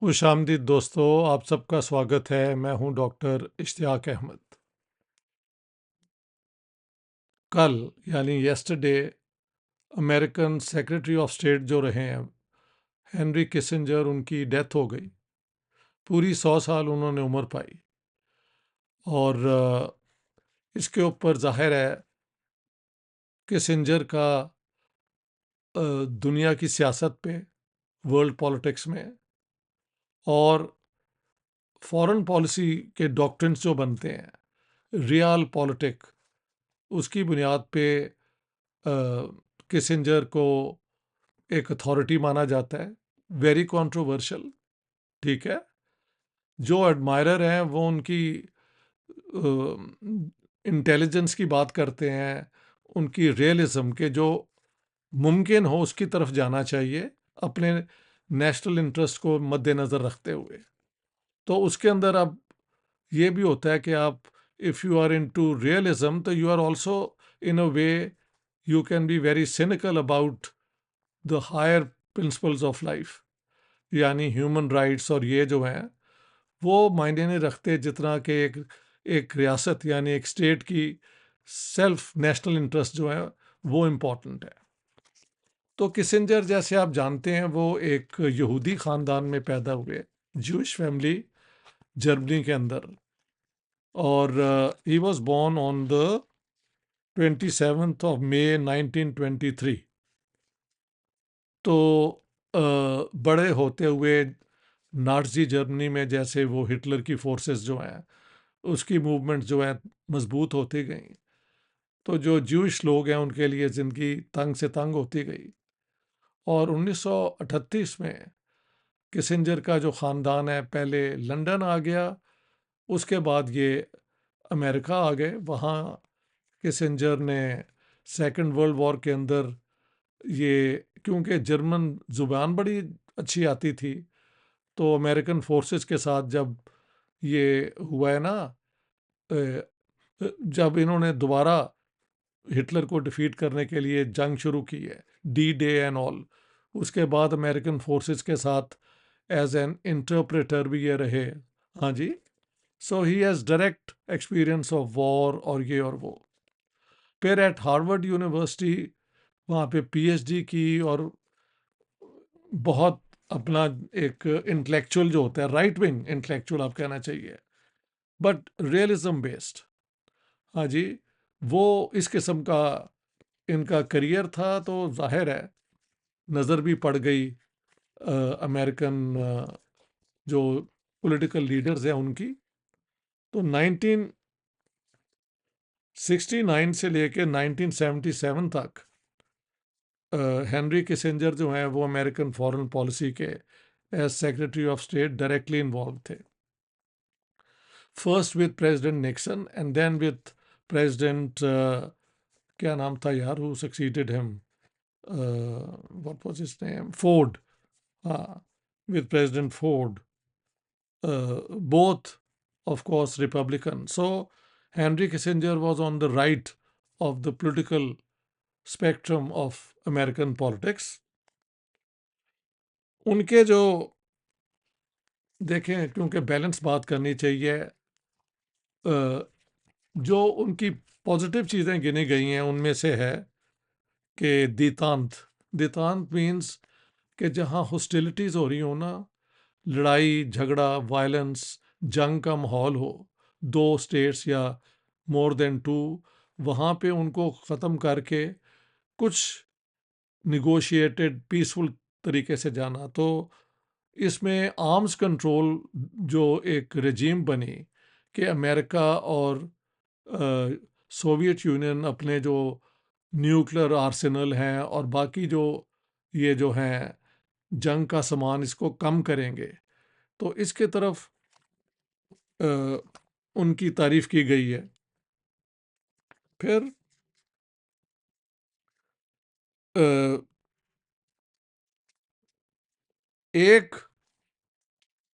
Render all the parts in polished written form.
खुशामदीद दोस्तों, आप सबका स्वागत है। मैं हूं डॉक्टर इश्तियाक अहमद। कल यानी yesterday American secretary of state जो रहे हैं हेनरी किसिंजर, उनकी डेथ हो गई। पूरी 100 साल उन्होंने उम्र पाई और इसके ऊपर जाहिर है किसिंजर का दुनिया की सियासत पे, वर्ल्ड पॉलिटिक्स में और फॉरेन पॉलिसी के डॉक्ट्रिन्स जो बनते हैं, रियल पॉलिटिक, उसकी बुनियाद पे किसिंजर को एक अथॉरिटी माना जाता है। वेरी कंट्रोवर्शियल, ठीक है। जो एडमायरर हैं वो उनकी इंटेलिजेंस की बात करते हैं, उनकी रियलिज्म के जो मुमकिन हो उसकी तरफ जाना चाहिए अपने नेशनल इंटरेस्ट को मद्देनज़र रखते हुए। तो उसके अंदर अब ये भी होता है कि आप if you are into realism तो you are also in a way you can be very cynical about the higher principles of life, यानी ह्यूमन राइट्स और ये जो हैं वो मायने नहीं रखते जितना कि एक रियासत यानी एक स्टेट की सेल्फ नेशनल इंटरेस्ट जो है वो इम्पोर्टेंट है। तो किसिंजर, जैसे आप जानते हैं, वो एक यहूदी ख़ानदान में पैदा हुए, ज्यूइश फैमिली, जर्मनी के अंदर। और he was born on the 27 May 1923। तो बड़े होते हुए नाज़ी जर्मनी में जैसे वो हिटलर की फोर्सेस जो हैं उसकी मूवमेंट जो है मजबूत होती गई, तो जो ज्यूइश लोग हैं उनके लिए ज़िंदगी तंग से तंग होती गई। और 1938 में किसिंजर का जो ख़ानदान है पहले लंदन आ गया, उसके बाद ये अमेरिका आ गए। वहाँ किसिंजर ने सेकंड वर्ल्ड वॉर के अंदर ये, क्योंकि जर्मन ज़ुबान बड़ी अच्छी आती थी, तो अमेरिकन फोर्सेस के साथ जब ये हुआ है ना, जब इन्होंने दोबारा हिटलर को डिफीट करने के लिए जंग शुरू की है, डी डे एंड ऑल, उसके बाद अमेरिकन फोर्सेस के साथ एज एन इंटरप्रेटर भी ये रहे। हाँ जी। So he has direct experience of war और ये और वो। फिर एट हार्वर्ड यूनिवर्सिटी वहाँ पे पीएचडी की और बहुत अपना एक इंटेलेक्चुअल जो होता है, राइट विंग इंटेलेक्चुअल आप कहना चाहिए, बट रियलिज्म बेस्ड। हाँ जी। वो इस किस्म का इनका करियर था, तो जाहिर है नज़र भी पड़ गई अमेरिकन जो पॉलिटिकल लीडर्स हैं उनकी। तो 1969 से लेकर 1977 तक हेनरी किसिंजर जो हैं वो अमेरिकन फॉरेन पॉलिसी के as secretary of state directly involve थे। First with president Nixon and then with president, क्या नाम था यार, who succeeded him, what was his name, Ford. हाँ, with President Ford, both, of course, Republican. So Henry Kissinger was on the right of the political spectrum of American politics. उनके जो, देखें, क्योंकि balance बात करनी चाहिए, जो उनकी पॉजिटिव चीज़ें गिनी गई हैं उनमें से है कि दितांत, दितांत मीन्स कि जहाँ हॉस्टिलिटीज़ हो रही हो ना, लड़ाई झगड़ा, वायलेंस, जंग का माहौल हो, दो स्टेट्स या मोर देन टू, वहाँ पे उनको ख़त्म करके कुछ निगोशिएटेड पीसफुल तरीके से जाना। तो इसमें आर्म्स कंट्रोल जो एक रजीम बनी कि अमेरिका और सोवियत यूनियन अपने जो न्यूक्लियर आर्सेनल हैं और बाकी जो ये जो हैं जंग का सामान, इसको कम करेंगे, तो इसके तरफ उनकी तारीफ की गई है। फिर एक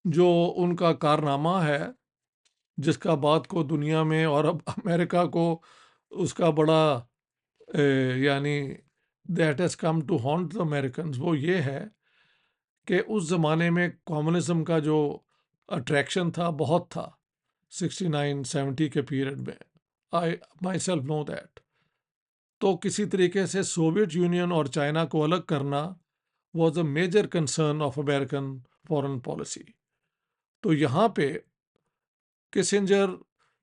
जो उनका कारनामा है जिसका बात को दुनिया में और अब अमेरिका को उसका बड़ा यानी that has come to haunt the American, वो ये है कि उस ज़माने में कम्युनिज़्म का जो अट्रैक्शन था बहुत था 69-70 के पीरियड में। आई माई सेल्फ नो दैट। तो किसी तरीके से सोवियत यूनियन और चाइना को अलग करना was a major concern of American foreign policy. तो यहाँ पे किसिंजर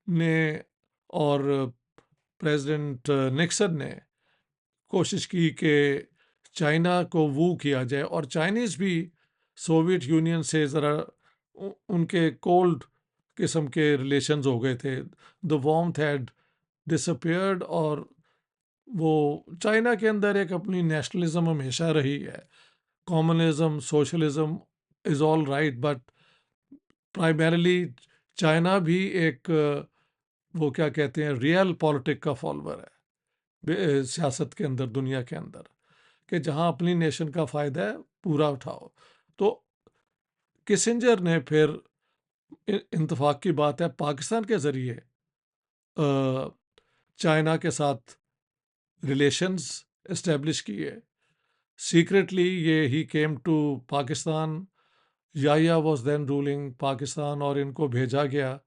ने और प्रेसिडेंट निक्सन ने कोशिश की कि चाइना को वू किया जाए, और चाइनीज़ भी सोवियत यूनियन से ज़रा उनके कोल्ड किस्म के रिलेशंस हो गए थे। द वार्मथ हैड डिसअपियर्ड, और वो चाइना के अंदर एक अपनी नेशनलिज्म हमेशा रही है। Communism, socialism is all right, but primarily China भी एक वो क्या कहते हैं, रियल पॉलिटिक का फॉलोअर है सियासत के अंदर, दुनिया के अंदर, कि जहां अपनी नेशन का फ़ायदा है पूरा उठाओ। तो किसिंजर ने फिर इंतफाक की बात है पाकिस्तान के ज़रिए चाइना के साथ रिलेशंस इस्टेब्लिश किए। सीक्रेटली ये he came to Pakistan. Yahya was then ruling Pakistan, और इनको भेजा गया,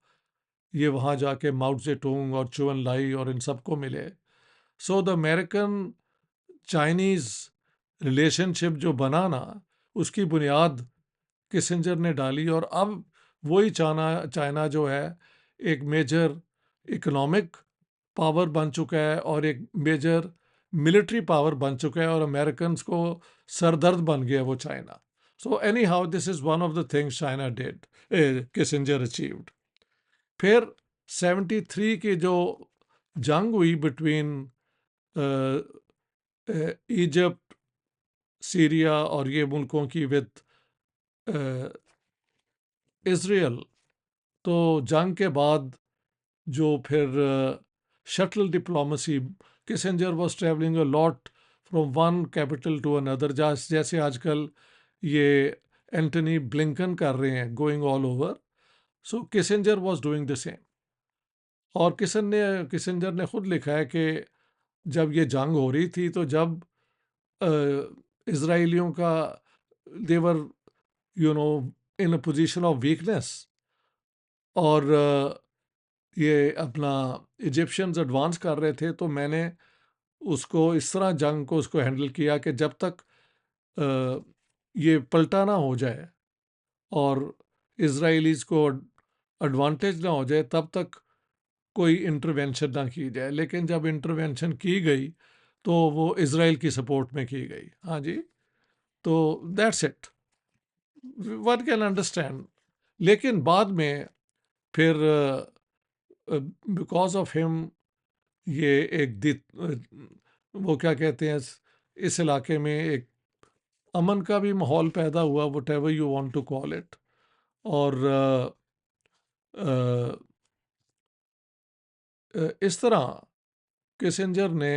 ये वहाँ जाके माओ जेटुंग और चुवन लाई और इन सबको मिले। So the American Chinese relationship जो बना ना, उसकी बुनियाद किसिंजर ने डाली, और अब वही चाइना चाइना जो है एक मेजर इकोनॉमिक पावर बन चुका है और एक मेजर मिलिट्री पावर बन चुका है, और अमेरिकन को सरदर्द बन गया वो China. So any how this is one of the things China did, Kissinger achieved. फिर 73 की जो जंग हुई बिटवीन इजिप्ट, सीरिया और ये मुल्कों की विद इज़राइल, तो जंग के बाद जो फिर shuttle diplomacy, Kissinger was travelling a lot from one capital to another, जैसे आजकल ये एंटनी ब्लिंकन कर रहे हैं, going all over. So Kissinger was doing the same. और किसिंजर ने खुद लिखा है कि जब ये जंग हो रही थी, तो जब इसराइलियों का देवर इन अ पोजीशन ऑफ वीकनेस, और ये अपना इजिप्शियंस एडवांस कर रहे थे, तो मैंने उसको इस तरह जंग को उसको हैंडल किया कि जब तक अ, ये पलटा ना हो जाए और इसराइलीज़ को एडवांटेज ना हो जाए, तब तक कोई इंटरवेंशन ना की जाए। लेकिन जब इंटरवेंशन की गई, तो वो इसराइल की सपोर्ट में की गई। हाँ जी, तो that's it, one can understand. लेकिन बाद में फिर बिकॉज ऑफ हिम ये एक वो क्या कहते हैं, इस इलाके में एक अमन का भी माहौल पैदा हुआ, whatever you want to call it. और इस तरह किसिंजर ने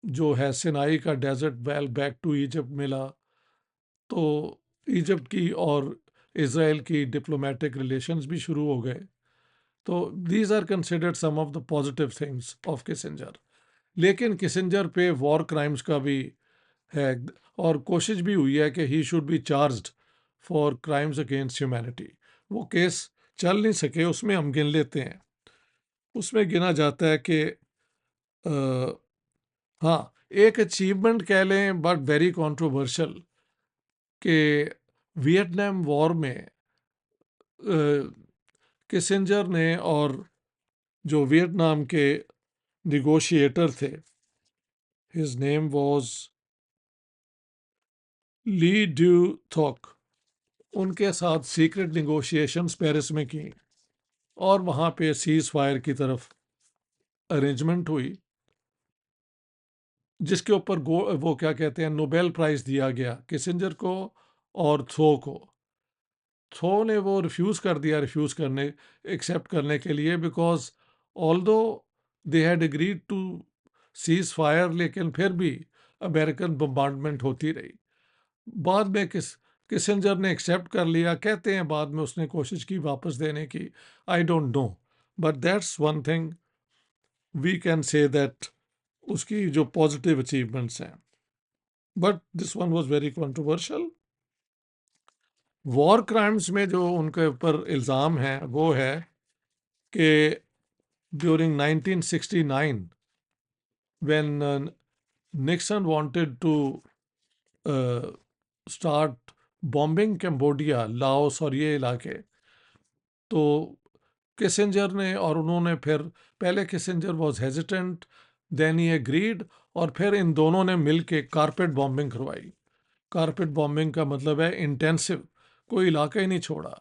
जो है सिनाई का desert well back to Egypt मिला, तो इजिप्ट की और इसराइल की डिप्लोमेटिक रिलेशंस भी शुरू हो गए। तो these are considered some of the positive things of Kissinger. लेकिन किसिंजर पे वॉर क्राइम्स का भी है, और कोशिश भी हुई है कि he should be charged for crimes against humanity. वो केस चल नहीं सके, उसमें हम गिन लेते हैं। उसमें गिना जाता है कि हाँ, एक अचीवमेंट कह लें बट वेरी कंट्रोवर्शियल, कि वियतनाम वॉर में किसिंजर ने और जो वियतनाम के निगोशिएटर थे, his name was Le Duc Tho, उनके साथ सीक्रेट निगोशिएशंस पेरिस में की, और वहाँ पे सीज फायर की तरफ अरेंजमेंट हुई, जिसके ऊपर वो क्या कहते हैं, नोबेल प्राइज़ दिया गया किसिंजर को और थो को। थो ने वो रिफ्यूज़ कर दिया, रिफ्यूज़ करने एक्सेप्ट करने के लिए, because although they had agreed to cease fire, लेकिन फिर भी अमेरिकन बम्बार्डमेंट होती रही। बाद में किसिंजर ने एक्सेप्ट कर लिया, कहते हैं बाद में उसने कोशिश की वापस देने की, I don't know, but that's one thing we can say that उसकी जो पॉजिटिव अचीवमेंट्स हैं। But this one was very controversial. War crimes में जो उनके ऊपर इल्ज़ाम है वो है कि during 1969 when Nixon wanted to start bombing Cambodia, Laos और ये इलाके, तो किसिंजर ने और उन्होंने फिर पहले Kissinger was hesitant, then he agreed, और फिर इन दोनों ने मिल के कारपेट बॉम्बिंग करवाई। कारपेट बॉम्बिंग का मतलब है इंटेंसिव, कोई इलाका ही नहीं छोड़ा,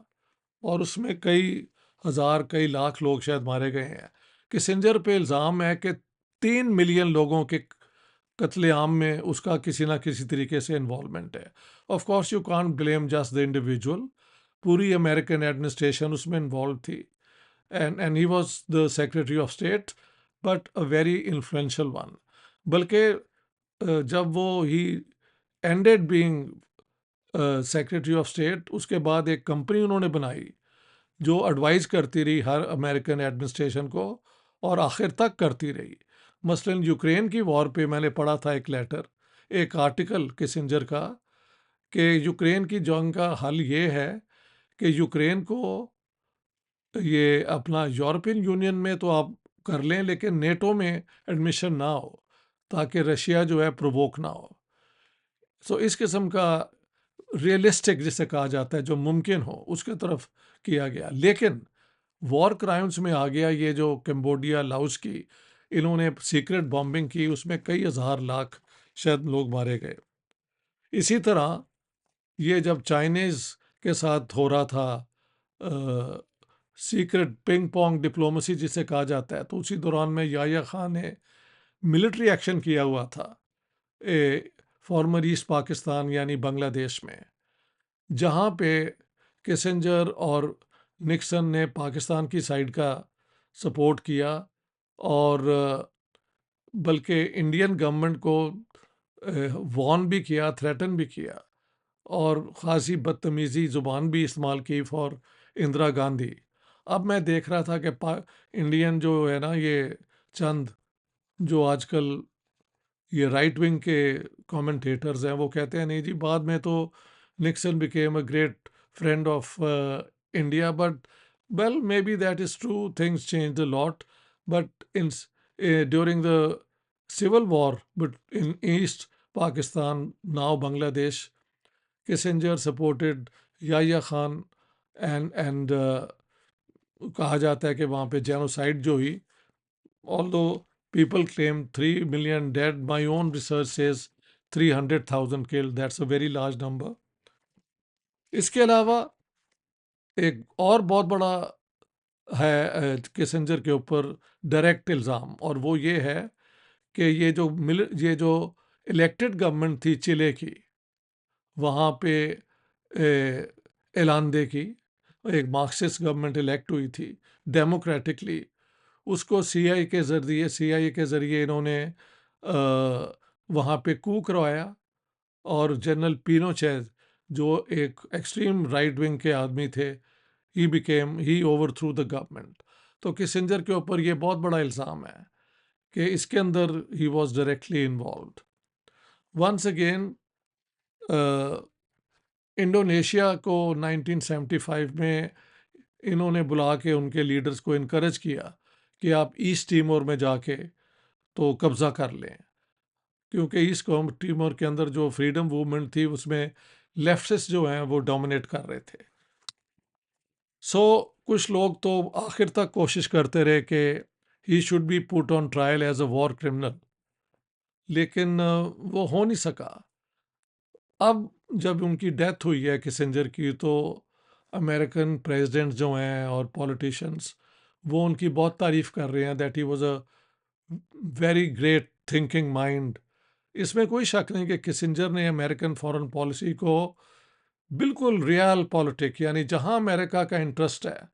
और उसमें कई हज़ार कई लाख लोग शायद मारे गए हैं। किसिंजर पे इल्ज़ाम है कि 3 मिलियन लोगों के कत्लेआम में उसका किसी ना किसी तरीके से इन्वॉल्वमेंट है। Of course you can't blame just the individual, पूरी अमेरिकन एडमिनिस्ट्रेशन उसमें इन्वॉल्व थी, and he was the secretary of state, but a very influential one. बल्कि जब वो he ended being secretary of state, उसके बाद एक कंपनी उन्होंने बनाई जो एडवाइस करती रही हर अमेरिकन एडमिनिस्ट्रेशन को, और आखिर तक करती रही। मसलन यूक्रेन की वॉर पे मैंने पढ़ा था एक लेटर, एक आर्टिकल किसिंजर का, कि यूक्रेन की जंग का हल ये है कि यूक्रेन को ये अपना यूरोपियन यूनियन में तो आप कर लें, लेकिन नेटो में एडमिशन ना हो, ताकि रशिया जो है प्रोवोक ना हो। सो इस किस्म का रियलिस्टिक जिसे कहा जाता है, जो मुमकिन हो, उसके तरफ किया गया। लेकिन वॉर क्राइम्स में आ गया ये जो कंबोडिया लाओस की इन्होंने सीक्रेट बॉम्बिंग की, उसमें कई हज़ार लाख शायद लोग मारे गए। इसी तरह ये जब चाइनीज़ के साथ हो रहा था सीक्रेट पिंग पोंग डिप्लोमेसी जिसे कहा जाता है, तो उसी दौरान में याह्या खान ने मिलिट्री एक्शन किया हुआ था फॉर्मर ईस्ट पाकिस्तान यानी बांग्लादेश में, जहाँ पे किसिंजर और निक्सन ने पाकिस्तान की साइड का सपोर्ट किया, और बल्कि इंडियन गवर्नमेंट को वार्न भी किया, थ्रेटन भी किया, और ख़ासी बदतमीज़ी ज़ुबान भी इस्तेमाल की फॉर इंदिरा गांधी। अब मैं देख रहा था कि इंडियन जो है ना, ये चंद जो आजकल ये राइट विंग के कमेंटेटर्स हैं, वो कहते हैं नहीं जी, बाद में तो Nixon became a great friend of India, but well maybe that is true, things change a lot, but in during the civil war but in East Pakistan now Bangladesh, Kissinger supported Yahya Khan, and कहा जाता है कि वहाँ पे genocide जो हुई, although people claim 3 million dead, my own research says 300,000 killed. That's a very large number. इसके अलावा एक और बहुत बड़ा है किसिंजर के ऊपर डायरेक्ट इल्ज़ाम, और वो ये है कि ये जो इलेक्टेड गवर्नमेंट थी चिले की, वहाँ पे एलांदे की एक मार्क्सिस्ट गवर्नमेंट इलेक्ट हुई थी डेमोक्रेटिकली, उसको सीआईए के ज़रिए इन्होंने वहाँ पे कू करवाया, और जनरल पिनोचेट जो एक एक्सट्रीम राइट विंग के आदमी थे, ही ओवरथ्रू द गवर्नमेंट। तो किसिंजर के ऊपर ये बहुत बड़ा इल्ज़ाम है कि इसके अंदर he was directly involved. Once again Indonesia को 1975 में इन्होंने बुला के उनके लीडर्स को इनकरेज किया कि आप ईस्ट टीमोर में जाके तो कब्ज़ा कर लें, क्योंकि ईस्ट टीमोर के अंदर जो फ्रीडम मूवमेंट थी उसमें लेफ्टिस्ट जो हैं वो डोमिनेट कर रहे थे। सो कुछ लोग तो आखिर तक कोशिश करते रहे कि he should be put on trial as a war criminal, लेकिन वो हो नहीं सका। अब जब उनकी डेथ हुई है किसिंजर की, तो अमेरिकन प्रेसिडेंट जो हैं और पॉलिटिशियंस वो उनकी बहुत तारीफ कर रहे हैं, that he was a very great thinking mind. इसमें कोई शक नहीं कि किसिंजर ने अमेरिकन फॉरेन पॉलिसी को बिल्कुल रियल पॉलिटिक, यानी जहां अमेरिका का इंटरेस्ट है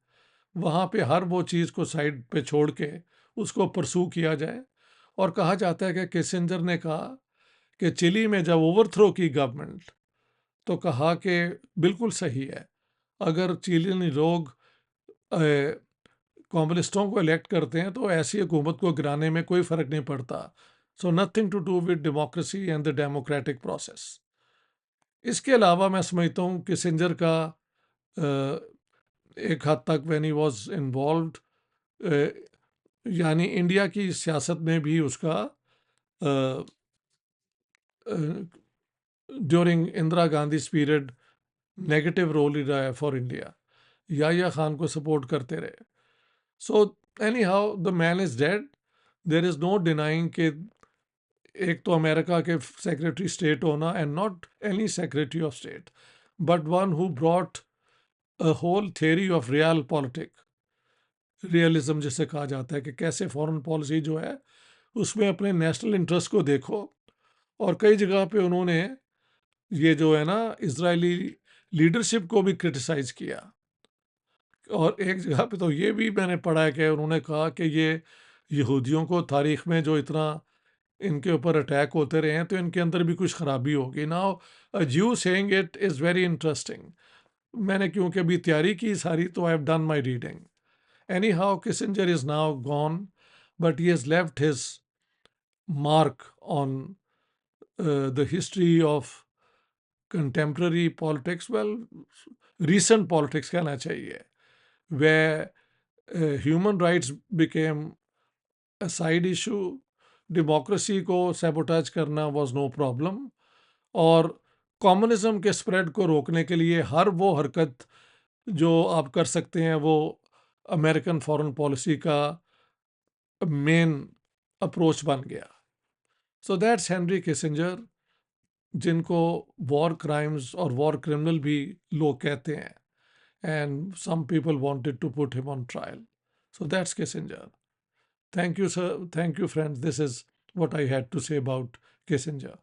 वहां पे हर वो चीज़ को साइड पे छोड़ के उसको परसू किया जाए। और कहा जाता है कि किसिंजर ने कहा कि चिली में जब ओवरथ्रो की गवर्नमेंट, तो कहा कि बिल्कुल सही है, अगर चिलियन लोग कम्युनिस्टों को इलेक्ट करते हैं तो ऐसी हुकूमत को गिराने में कोई फ़र्क नहीं पड़ता। So nothing to do with democracy and the democratic process. इसके अलावा मैं समझता हूँ किसिंजर का एक हद तक व्हेन ही वाज इन्वॉल्व्ड, यानी इंडिया की सियासत में भी उसका during Indira Gandhi period negative role ही रहा है फॉर इंडिया। याहिया खान को सपोर्ट करते रहे। So anyhow the man is dead. There is no denying कि एक तो अमेरिका के सेक्रेटरी स्टेट होना, and not any secretary of state, but one who brought a whole theory of realpolitik, realism जिसे कहा जाता है कि कैसे फॉरेन पॉलिसी जो है उसमें अपने नेशनल इंटरेस्ट को देखो। और कई जगह पे उन्होंने ये जो है ना इजरायली लीडरशिप को भी क्रिटिसाइज किया। और एक जगह पे तो ये भी मैंने पढ़ा है कि उन्होंने कहा कि ये यहूदियों को तारीख में जो इतना इनके ऊपर अटैक होते रहे हैं तो इनके अंदर भी कुछ खराबी होगी। नाउ अ ज्यू saying it is very interesting. मैंने क्योंकि अभी तैयारी की सारी, तो I have done my reading. Any how Kissinger is now gone, but he has left his mark on the history of contemporary politics, well, recent politics कहना चाहिए, where human rights became a side issue, democracy को sabotage करना was no problem, और communism के spread को रोकने के लिए हर वो हरकत जो आप कर सकते हैं वो अमेरिकन फॉरेन पॉलिसी का मेन अप्रोच बन गया। सो दैट्स हेनरी किसिंजर, जिनको वॉर क्राइम्स और वॉर क्रिमिनल भी लोग कहते हैं, and some people wanted to put him on trial. So that's Kissinger. Thank you sir, thank you friends, this is what I had to say about Kissinger.